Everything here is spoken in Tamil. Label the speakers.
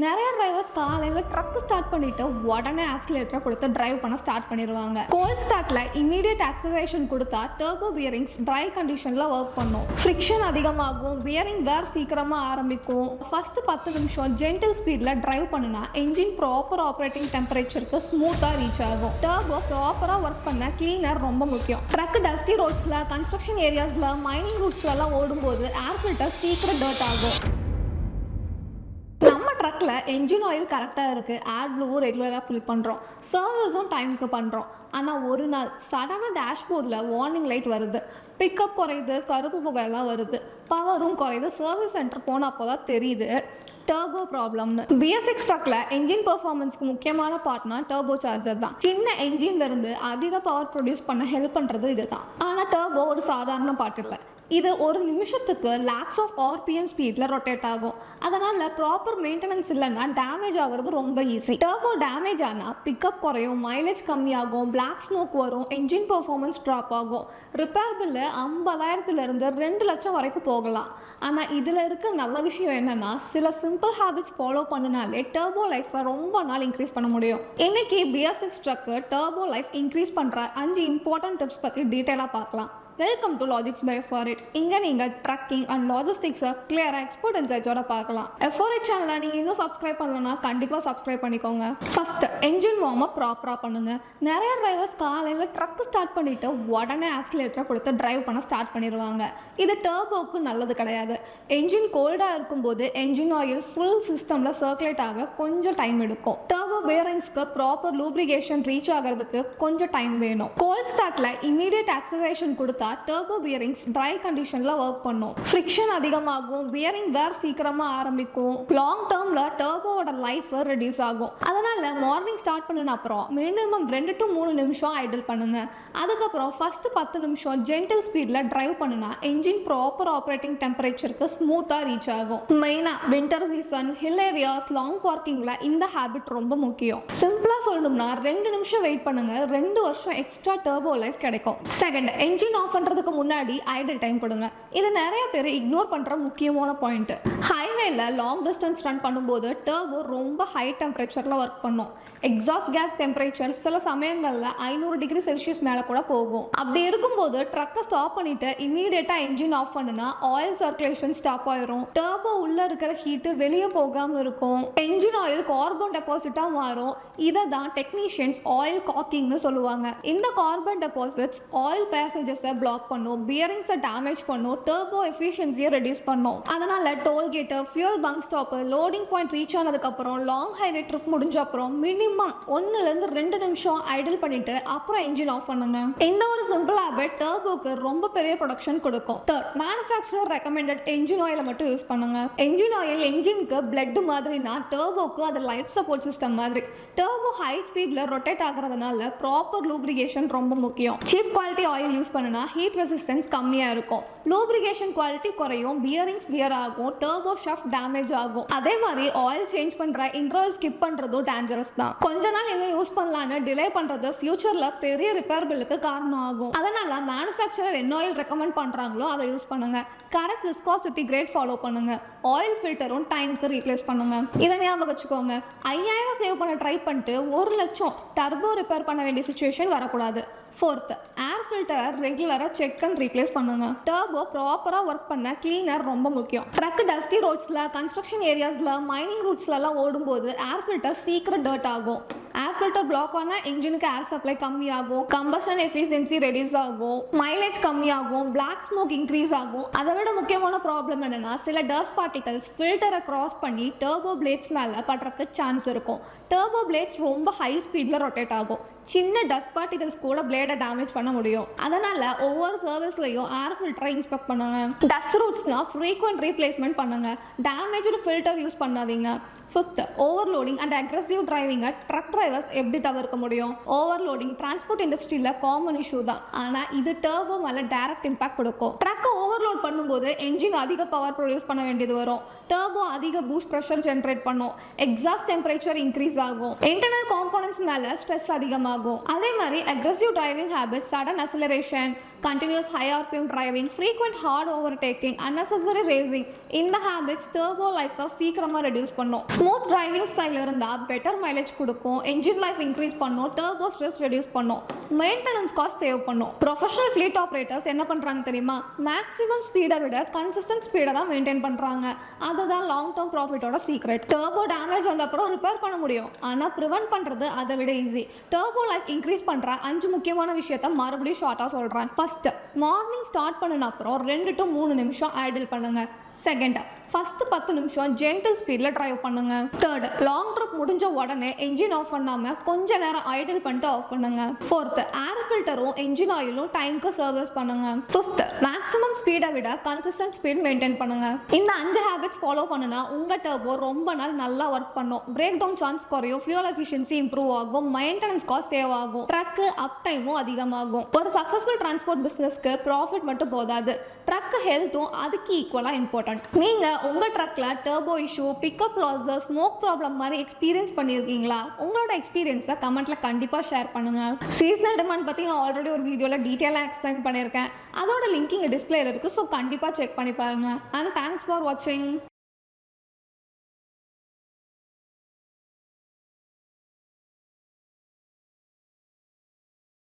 Speaker 1: நிறைய டிரைவர்ஸ் காலையில் ட்ரக் ஸ்டார்ட் பண்ணிட்டு உடனே ஆக்சிலேட்டரை கொடுத்து டிரைவ் பண்ண ஸ்டார்ட் பண்ணிடுவாங்க. கோல்ட் ஸ்டார்ட்ல இமீடியட் ஆக்சிலரேஷன் கொடுத்தா டர்போ பியரிங்ஸ் ட்ரை கண்டிஷன்ல ஒர்க் பண்ணும். ஃப்ரிக்ஷன் அதிகமாகும், பியரிங் வேர் சீக்கிரமா ஆரம்பிக்கும். ஃபர்ஸ்ட் 10 நிமிஷம் ஜென்டில் ஸ்பீட்ல டிரைவ் பண்ணுனா என்ஜின் ப்ராப்பர் ஆப்ரேட்டிங் டெம்பரேச்சருக்கு ஸ்மூத்தா ரீச் ஆகும். டர்போ ப்ராப்பரா ஒர்க் பண்ண கிளீனர் ரொம்ப முக்கியம். ட்ரக் டஸ்டி ரோட்ஸ்ல, கன்ஸ்ட்ரக்ஷன் ஏரியாஸ்ல, மைனிங் ரூட்ஸ்ல எல்லாம் ஓடும்போது ஏர் ஃபில்டர் சீக்கிரம் டர்ட் ஆகும். நம்ம ட்ரக்கில் என்ஜின் ஆயில் கரெக்டாக இருக்குது, ஏர் ப்ளூவும் ரெகுலராக ஃபில் பண்ணுறோம், சர்வீஸும் டைமுக்கு பண்ணுறோம். ஆனால் ஒரு நாள் சடனாக டேஷ்போர்டில் வார்னிங் லைட் வருது, பிக்கப் குறையுது, கருப்பு புகையெல்லாம் வருது, பவரும் குறையுது. சர்வீஸ் சென்டர் போனப்போ தான் தெரியுது டர்போ ப்ராப்ளம்னு. BS6 ட்ரக்கில் என்ஜின் பெர்ஃபார்மன்ஸ்க்கு முக்கியமான பார்ட்னா டர்போ சார்ஜர் தான். சின்ன என்ஜின்லேருந்து அதிக பவர் ப்ரொடியூஸ் பண்ண ஹெல்ப் பண்ணுறது இது தான். ஆனால் டர்போ ஒரு சாதாரண பார்ட் இல்லை. இது ஒரு நிமிஷத்துக்கு லேக்ஸ் ஆஃப் RPM ஸ்பீடில் ரொட்டேட் ஆகும். அதனால் ப்ராப்பர் மெயின்டெனன்ஸ் இல்லைன்னா டேமேஜ் ஆகிறது ரொம்ப ஈஸி. டர்போ டேமேஜ் ஆனால் பிக்கப் குறையும், மைலேஜ் கம்மியாகும், பிளாக் ஸ்மோக் வரும், என்ஜின் பெர்ஃபார்மன்ஸ் ட்ராப் ஆகும். ரிப்பேர் பில்லு 50,000 2 லட்சம் வரைக்கும் போகலாம். ஆனால் இதில் இருக்க நல்ல விஷயம் என்னென்னா, சில சிம்பிள் ஹேபிட்ஸ் ஃபாலோ பண்ணினாலே டர்போ லைஃப்பை ரொம்ப நாள் இன்க்ரீஸ் பண்ண முடியும். இன்னைக்கு BS6 truck turbo life increase பண்ணுற 5 இம்பார்ட்டன்ட் டிப்ஸ் பற்றி டீட்டெயிலாக பார்க்கலாம். Welcome to Logics by F4It. இங்கே நீங்கள் ட்ரக்கிங் அண்ட் லாஜிஸ்டிக்ஸை கிளியராக எக்ஸ்பர்ட் இன்சைட்ஸோட பார்க்கலாம். F4It சேனலை நீங்கள் இன்னும் சப்ஸ்கிரைப் பண்ணலன்னா கண்டிப்பாக சப்ஸ்கிரைப் பண்ணிக்கோங்க. ஃபர்ஸ்ட் என்ஜின் வார்ம் அப் ப்ராப்பராக பண்ணுங்கள். நிறைய டிரைவர்ஸ் காலையில் ட்ரக் ஸ்டார்ட் பண்ணிவிட்டு உடனே ஆக்சிலேட்டரை கொடுத்து டிரைவ் பண்ண ஸ்டார்ட் பண்ணிடுவாங்க. இது டர்போவுக்கு நல்லது கிடையாது. என்ஜின் கோல்டாக இருக்கும்போது என்ஜின் ஆயில் ஃபுல் சிஸ்டமில் சர்க்குலேட் ஆக கொஞ்சம் டைம் எடுக்கும். டர்போ பேரிங்ஸ்க்கு ப்ராப்பர் லூப்ரிகேஷன் ரீச் ஆகிறதுக்கு கொஞ்சம் டைம் வேணும். கோல்ட் ஸ்டார்ட்டில் இமீடியட் ஆக்சிலரேஷன் கொடுத்தா டர்போ பியரிங்ஸ் ட்ரை கண்டிஷன்ல ஒர்க் பண்ணும். ஃப்ரிக்ஷன் அதிகமாகும், பியரிங் வேர் சீக்கிரமா ஆரம்பிக்கும். லாங் டேர்ம்ல டர்போவோட லைஃப் ரெடியூஸ் ஆகும். அதனால மார்னிங் ஸ்டார்ட் பண்ணின அப்புறம் மினிமம் 2 to 3 நிமிஷம் ஐடில் பண்ணுங்க. அதுக்கப்புறம் ஃபர்ஸ்ட் 10 நிமிஷம் ஜென்டில் ஸ்பீட்ல டிரைவ் பண்ணுனா என்ஜின் ப்ராப்பர் ஆப்ரேட்டிங் டெம்பரேச்சருக்கு ஸ்மூத்தா ரீச் ஆகும். மெயினா winter season, hill areas, long பார்க்கிங்ல இந்த ஹேபிட் ரொம்ப முக்கியம். சிம்பிளா சொல்லணும்னா 2 நிமிஷம் வெயிட் பண்ணுங்க, 2 வருஷம் எக்ஸ்ட்ரா டர்போ லைஃப் கிடைக்கும். செகண்ட், என்ஜின் ஆஃப் பண்றதுக்கு முன்னாடி ஐடில் டைம் கொடுங்க. இது நிறைய பேர் இக்னோர் பண்ற முக்கியமான பாயிண்ட். ஹைவேல லாங் டிஸ்டன்ஸ் ரன் பண்ணும்போது டர்போ ரொம்ப ஹை டெம்பரேச்சர்ல ஒர்க் பண்ணும். எக்ஸாஸ்ட் கேஸ் டெம்பரேச்சர் சில சமயங்கள்ல 500 டிகிரி செல்சியஸ் மேல கூட போகும். அப்படி இருக்கும்போது ட்ரக்கை ஸ்டாப் பண்ணிட்டு இமீடியட்டா என்ஜின் ஆஃப் பண்ணுனா ஆயில் சர்க்குலேஷன் ஸ்டாப் ஆயிரும். டர்போ உள்ள இருக்கிற ஹீட் வெளியே போகாம இருக்கும். என்ஜின் ஆயில் கார்பன் டெபாசிட்டா மாறும். இதை தான் டெக்னீஷியன்ஸ் ஆயில் காக்கிங்னு சொல்லுவாங்க. இந்த கார்பன் டெபாசிட்ஸ் ஆயில் பேசேஜஸை பிளாக் பண்ணும், பியரிங்ஸை டேமேஜ் பண்ணும், டர்போ எஃபிஷியன்சியை ரெடியூஸ் பண்ணும். அதனால toll gate, fuel bunk stop, loading point reach ஆனதுக்கு அப்புறம், லாங் ஹைவே ட்ரிப் முடிஞ்ச அப்புறம் மினிமம் 1 to 2 நிமிஷம் ஐடில் பண்ணிட்டு அப்புறம் என்ஜின் ஆஃப் பண்ணுங்க. இந்த ஒரு சிம்பிள் ஹேபிட் டர்போக்கு ரொம்ப பெரிய ப்ரொடக்ஷன் கொடுக்கும். தேர்ட், மேனுஃபேக்சரர் ரெக்கமெண்டட் என்ஜின் ஆயிலை மட்டும் யூஸ் பண்ணுங்க. என்ஜின் ஆயில் என்ஜினுக்கு பிளட் மாதிரினா டர்போக்கு அது லைஃப் சப்போர்ட் சிஸ்டம் மாதிரி. டர்போ ஹை ஸ்பீட்ல ரொட்டேட் ஆகுறதுனால ப்ராப்பர் லூப்ரிகேஷன் ரொம்ப முக்கியம். சீப் குவாலிட்டி ஆயில் யூஸ் பண்ணுனா ஹீட் ரெசிஸ்டன்ஸ் கம்மியாக இருக்கும், லூப்ரிகேஷன் குவாலிட்டி குறையும், பியரிங்ஸ் வியர் ஆகும், டர்போ ஷாஃப்ட் டேமேஜ் ஆகும். அதே மாதிரி ஆயில் சேஞ்ச் பண்ற இன்டர்வல் ஸ்கிப் பண்றதும் டேஞ்சரஸ் தான். கொஞ்ச நாள் இன்னும் யூஸ் பண்ணலான்னு டிலே பண்றது ஃபியூச்சர்ல பெரிய ரிப்பேர் பில்லுக்கு காரணம் ஆகும். அதனால மேனுஃபேக்சரர் என்ன ஆயில் ரெக்கமெண்ட் பண்றாங்களோ அதை யூஸ் பண்ணுங்க. கரெக்ட் விஸ்காசிட்டி கிரேட் ஃபாலோ பண்ணுங்க. ஆயில் ஃபில்டரும் டைமுக்கு ரீப்ளேஸ் பண்ணுங்க. இதை ஞாபகம் வச்சுக்கோங்க. 5000 சேவ் பண்ண ட்ரை பண்ணிட்டு 1 லட்சம் டர்போ ரிப்பேர் பண்ண வேண்டிய சிச்சுவேஷன் வரக்கூடாது. ஃபோர்த், ஏர் ஃபில்டர் ரெகுலராக செக் அண்ட் ரீப்ளேஸ் பண்ணுங்க. டர்போ ப்ராப்பராக ஒர்க் பண்ண கிளீனர் ரொம்ப முக்கியம். ட்ரக் டஸ்டி ரோட்ஸில், கன்ஸ்ட்ரக்ஷன் ஏரியாஸில், மைனிங் ரூட்ஸ்லலாம் ஓடும்போது ஏர் ஃபில்டர் சீக்கிரம் டர்ட் ஆகும். ஏர் ஃபில்டர் பிளாக் ஆனால் இன்ஜினுக்கு ஏர் சப்ளை கம்மியாகும், கம்பஷன் எஃபிஷியன்சி ரெடியூஸ் ஆகும், மைலேஜ் கம்மியாகும், பிளாக் ஸ்மோக் இன்க்ரீஸ் ஆகும். அதை விட முக்கியமான ப்ராப்ளம் என்னன்னா, சில டஸ்ட் பார்ட்டிகல்ஸ் ஃபில்டரை கிராஸ் பண்ணி டர்போ பிளேட்ஸ் மேலே படுறதுக்கு சான்ஸ் இருக்கும். டர்போ பிளேட்ஸ் ரொம்ப ஹை ஸ்பீடில் ரொட்டேட் ஆகும். சின்ன டஸ்ட் பார்ட்டிகல்ஸ் கூட பிளேடை டேமேஜ் பண்ண முடியும். அதனால ஒவ்வொரு சர்வீஸ்லையும் ஏர் ஃபில்டரை இன்ஸ்பெக்ட் பண்ணுங்க. டஸ்ட் ரூட்ஸ்னா ஃப்ரீக்வெண்ட் ரீப்ளேஸ்மெண்ட் பண்ணுங்க. டேமேஜ்டு ஃபில்டர் யூஸ் பண்ணாதீங்க. ஃபிஃப்த், ஓவர்லோடிங் அண்ட் அக்ரெசிவ் டிரைவிங்கை ட்ரக் டிரைவர்ஸ் எப்படி தவிர்க்க முடியும்? ஓவர்லோடிங் டிரான்ஸ்போர்ட் இண்டஸ்ட்ரியில் காமன் இஷ்யூ தான். ஆனால் இது டர்போ மேலே டைரக்ட் இம்பாக்ட் கொடுக்கும். ட்ரக்கை ஓவர்லோட் பண்ணும்போது என்ஜின் அதிக பவர் ப்ரொடியூஸ் பண்ண வேண்டியது வரும். டர்போ அதிக பூஸ்ட் ப்ரெஷர் ஜென்ரேட் பண்ணும், எக்ஸாஸ்ட் டெம்பரேச்சர் இன்க்ரீஸ் ஆகும், இன்டர்னல் காம்போனன்ட்ஸ் மேலே ஸ்ட்ரெஸ் அதிகமாகும். அதே மாதிரி aggressive driving habits, sudden acceleration, continuous high RPM driving, frequent hard overtaking, unnecessary racing, இந்த ஹேபிட்ஸ் டர்போ லைஃப்பை சீக்கிரமாக ரெடியூஸ் பண்ணும். ஸ்மூத் டிரைவிங் ஸ்டைல் இருந்தால் பெட்டர் மைலேஜ் கொடுக்கும், என்ஜின் லைஃப் இன்க்ரீஸ் பண்ணும், டர்போ ஸ்ட்ரெஸ் ரெடியூஸ் பண்ணும், மெயின்டெனன்ஸ் காஸ்ட் சேவ் பண்ணும். ப்ரொஃபஷனல் ஃப்ளீட் ஆப்ரேட்டர்ஸ் என்ன பண்ணுறாங்க தெரியுமா? மேக்ஸிமம் ஸ்பீடை விட கன்சிஸ்டன்ட் ஸ்பீடை தான் மெயின்டைன் பண்ணுறாங்க. அதுதான் லாங் டேர்ம் ப்ராஃபிட்டோட சீக்ரெட். டர்போ டேமேஜ் வந்த அப்புறம் ரிப்பேர் பண்ண முடியும், ஆனால் ப்ரிவென்ட் பண்ணுறது அதை விட ஈஸி. டர்போ லைஃப் இன்க்ரீஸ் பண்ணுற 5 முக்கியமான விஷயத்த மறுபடியும் ஷார்ட்டாக சொல்கிறேன். ஃபர்ஸ்ட், மார்னிங் ஸ்டார்ட் பண்ணின அப்புறம் 2 to 3 நிமிஷம் ஐடில் பண்ணுங்க. செகண்ட், ஃபஸ்ட்டு 10 நிமிஷம் ஜென்டில் ஸ்பீடில் ட்ரைவ் பண்ணுங்க. தேர்ட், லாங் ட்ரிப் முடிஞ்ச உடனே என்ஜின் ஆஃப் பண்ணாமல் கொஞ்ச நேரம் ஐடில் பண்ணிட்டு ஆஃப் பண்ணுங்க. ஃபோர்த், ஏர் ஃபில்டரும் என்ஜின் ஆயிலும் டைமுக்கு சர்வீஸ் பண்ணுங்க. ஃபிஃப்த், மேக்ஸிமம் ஸ்பீடை விட கன்சிஸ்டன்ட் ஸ்பீட் மெயின்டைன் பண்ணுங்க. இந்த 5 ஹேபிட்ஸ் ஃபாலோ பண்ணுனா உங்கள் டர்போ ரொம்ப நாள் நல்லா ஒர்க் பண்ணும், பிரேக் டவுன் சான்ஸ் குறையும், ஃபியூல் எஃபிஷியன்சி இம்ப்ரூவ் ஆகும், மெயின்டெனன்ஸ் காஸ்ட் சேவ் ஆகும், ட்ரக்கு அப் டைமும் அதிகமாகும். ஒரு சக்ஸஸ்ஃபுல் டிரான்ஸ்போர்ட் பிஸ்னஸ்க்கு ப்ராஃபிட் மட்டும் போதாது, ட்ரக் ஹெல்த்தும் அதுக்கு ஈக்குவலாக இம்பார்ட்டன்ட். நீங்கள் உங்கள் ட்ரக்கில் turbo issue, pickup losses, smoke problem மாதிரி எக்ஸ்பீரியன்ஸ் பண்ணியிருக்கீங்களா? உங்களோட எக்ஸ்பீரியன்ஸை கமெண்ட்டில் கண்டிப்பாக ஷேர் பண்ணுங்கள். சீசனல் டிமாண்ட் பற்றி நான் ஆல்ரெடி ஒரு வீடியோவில் டீட்டெயிலாக எக்ஸ்பிளைன் பண்ணியிருக்கேன், அதோட லிங்க் இங்கே டிஸ்பிளேல இருக்குது, ஸோ கண்டிப்பாக செக் பண்ணி பாருங்கள். அண்ட் தேங்க்ஸ் ஃபார் வாட்சிங்.